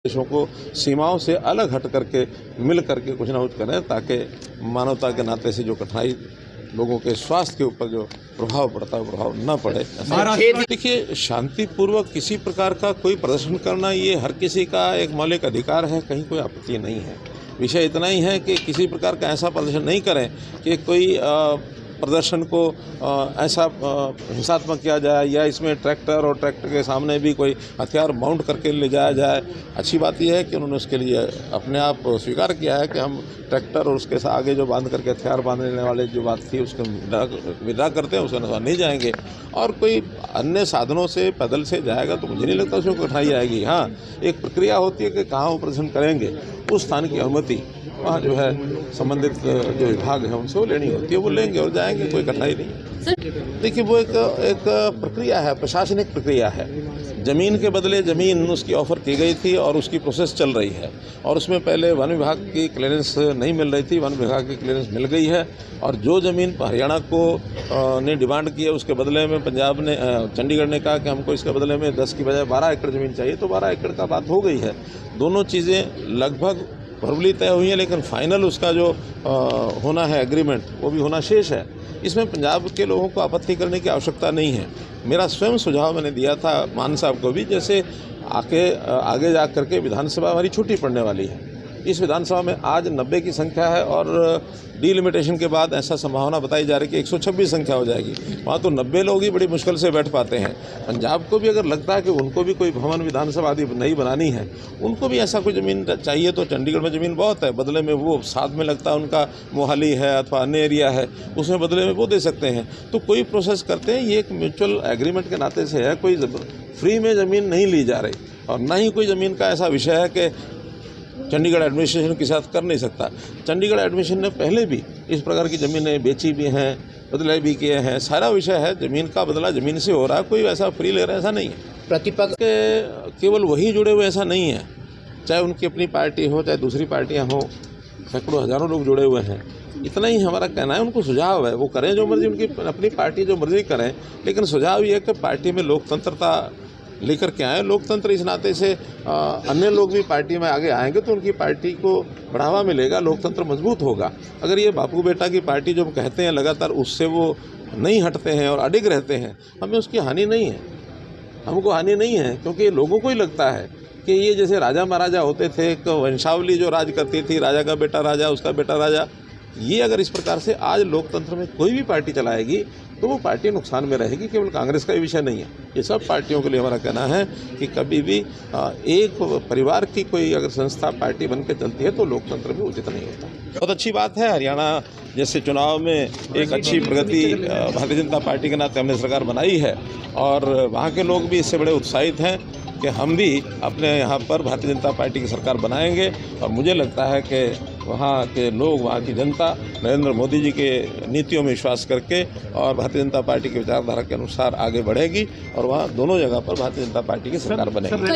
देशों को सीमाओं से अलग हट करके मिल करके कुछ ना कुछ करें ताकि मानवता के नाते से जो कठिनाई लोगों के स्वास्थ्य के ऊपर जो प्रभाव पड़ता है प्रभाव न पड़े। देखिए, शांतिपूर्वक किसी प्रकार का कोई प्रदर्शन करना ये हर किसी का एक मौलिक अधिकार है, कहीं कोई आपत्ति नहीं है। विषय इतना ही है कि किसी प्रकार का ऐसा प्रदर्शन नहीं करें कि कोई प्रदर्शन को ऐसा हिंसात्मक किया जाए या इसमें ट्रैक्टर और ट्रैक्टर के सामने भी कोई हथियार माउंट करके ले जाया जाए। अच्छी बात यह है कि उन्होंने उसके लिए अपने आप स्वीकार किया है कि हम ट्रैक्टर और उसके आगे जो बांध करके हथियार बांधने वाले जो बात थी उसको विड्रा करते हैं, उसके अनुसार नहीं जाएंगे। और कोई अन्य साधनों से पैदल से जाएगा तो मुझे नहीं लगता उसमें कठिनाई आएगी। हाँ, एक प्रक्रिया होती है कि कहाँ वो प्रदर्शन करेंगे, उस स्थान की अनुमति वहाँ जो है संबंधित जो विभाग है उनसे वो लेनी होती है, वो लेंगे और जाएंगे, कोई कठिनाई नहीं। देखिए, वो एक प्रक्रिया है, प्रशासनिक प्रक्रिया है। ज़मीन के बदले ज़मीन उसकी ऑफ़र की गई थी और उसकी प्रोसेस चल रही है और उसमें पहले वन विभाग की क्लियरेंस नहीं मिल रही थी, वन विभाग की क्लियरेंस मिल गई है। और जो ज़मीन हरियाणा को ने डिमांड की है उसके बदले में पंजाब ने चंडीगढ़ ने कहा कि हमको इसके बदले में 10 की बजाय 12 एकड़ ज़मीन चाहिए, तो 12 एकड़ का बात हो गई है। दोनों चीज़ें लगभग वर्बली तय हुई है, लेकिन फाइनल उसका जो होना है एग्रीमेंट वो भी होना शेष है। इसमें पंजाब के लोगों को आपत्ति करने की आवश्यकता नहीं है। मेरा स्वयं सुझाव मैंने दिया था मान साहब को भी, जैसे आगे जा करके विधानसभा हमारी छुट्टी पड़ने वाली है। इस विधानसभा में आज 90 की संख्या है और डिलिमिटेशन के बाद ऐसा संभावना बताई जा रही है कि 126 संख्या हो जाएगी। वहाँ तो 90 लोग ही बड़ी मुश्किल से बैठ पाते हैं। पंजाब को भी अगर लगता है कि उनको भी कोई भवन विधानसभा आदि नई बनानी है, उनको भी ऐसा कोई ज़मीन चाहिए तो चंडीगढ़ में ज़मीन बहुत है, बदले में वो साथ में लगता है उनका मोहाली है अथवा अन्य एरिया है, उसमें बदले में वो दे सकते हैं। तो कोई प्रोसेस करते हैं, ये एक म्यूचुअल एग्रीमेंट के नाते से है, कोई फ्री में ज़मीन नहीं ली जा रही और ना ही कोई ज़मीन का ऐसा विषय है कि चंडीगढ़ एडमिनिस्ट्रेशन के साथ कर नहीं सकता। चंडीगढ़ एडमिनिस्ट्रेशन ने पहले भी इस प्रकार की ज़मीनें बेची भी हैं, बदले भी किए हैं। सारा विषय है ज़मीन का बदला ज़मीन से हो रहा है, कोई ऐसा फ्री ले रहा है ऐसा नहीं है। प्रतिपक्ष के केवल वही जुड़े हुए ऐसा नहीं है, चाहे उनकी अपनी पार्टी हो चाहे दूसरी पार्टियाँ हों, सैकड़ों हज़ारों लोग जुड़े हुए हैं। इतना ही हमारा कहना है, उनको सुझाव है वो करें जो मर्जी, उनकी अपनी पार्टी जो मर्जी करें, लेकिन सुझाव ये है कि पार्टी में लोकतंत्रता लेकर के आए। लोकतंत्र इस नाते से अन्य लोग भी पार्टी में आगे आएंगे तो उनकी पार्टी को बढ़ावा मिलेगा, लोकतंत्र मजबूत होगा। अगर ये बापू बेटा की पार्टी जो हम कहते हैं लगातार उससे वो नहीं हटते हैं और अडिग रहते हैं, हमें उसकी हानि नहीं है, हमको हानि नहीं है, क्योंकि लोगों को ही लगता है कि ये जैसे राजा महाराजा होते थे, एक वंशावली जो राज करती थी, राजा का बेटा राजा उसका बेटा राजा, ये अगर इस प्रकार से आज लोकतंत्र में कोई भी पार्टी चलाएगी तो वो पार्टी नुकसान में रहेगी। केवल कांग्रेस का ही विषय नहीं है, ये सब पार्टियों के लिए हमारा कहना है कि कभी भी एक परिवार की कोई अगर संस्था पार्टी बन के चलती है तो लोकतंत्र भी उचित नहीं होता। बहुत अच्छी बात है, हरियाणा जैसे चुनाव में एक अच्छी प्रगति भारतीय जनता पार्टी के नाते हमने सरकार बनाई है और वहाँ के लोग भी इससे बड़े उत्साहित हैं कि हम भी अपने यहाँ पर भारतीय जनता पार्टी की सरकार बनाएंगे। और मुझे लगता है कि वहाँ के लोग, वहाँ की जनता नरेंद्र मोदी जी के नीतियों में विश्वास करके और भारतीय जनता पार्टी की विचारधारा के अनुसार आगे बढ़ेगी और वहाँ दोनों जगह पर भारतीय जनता पार्टी की सरकार बनेगी।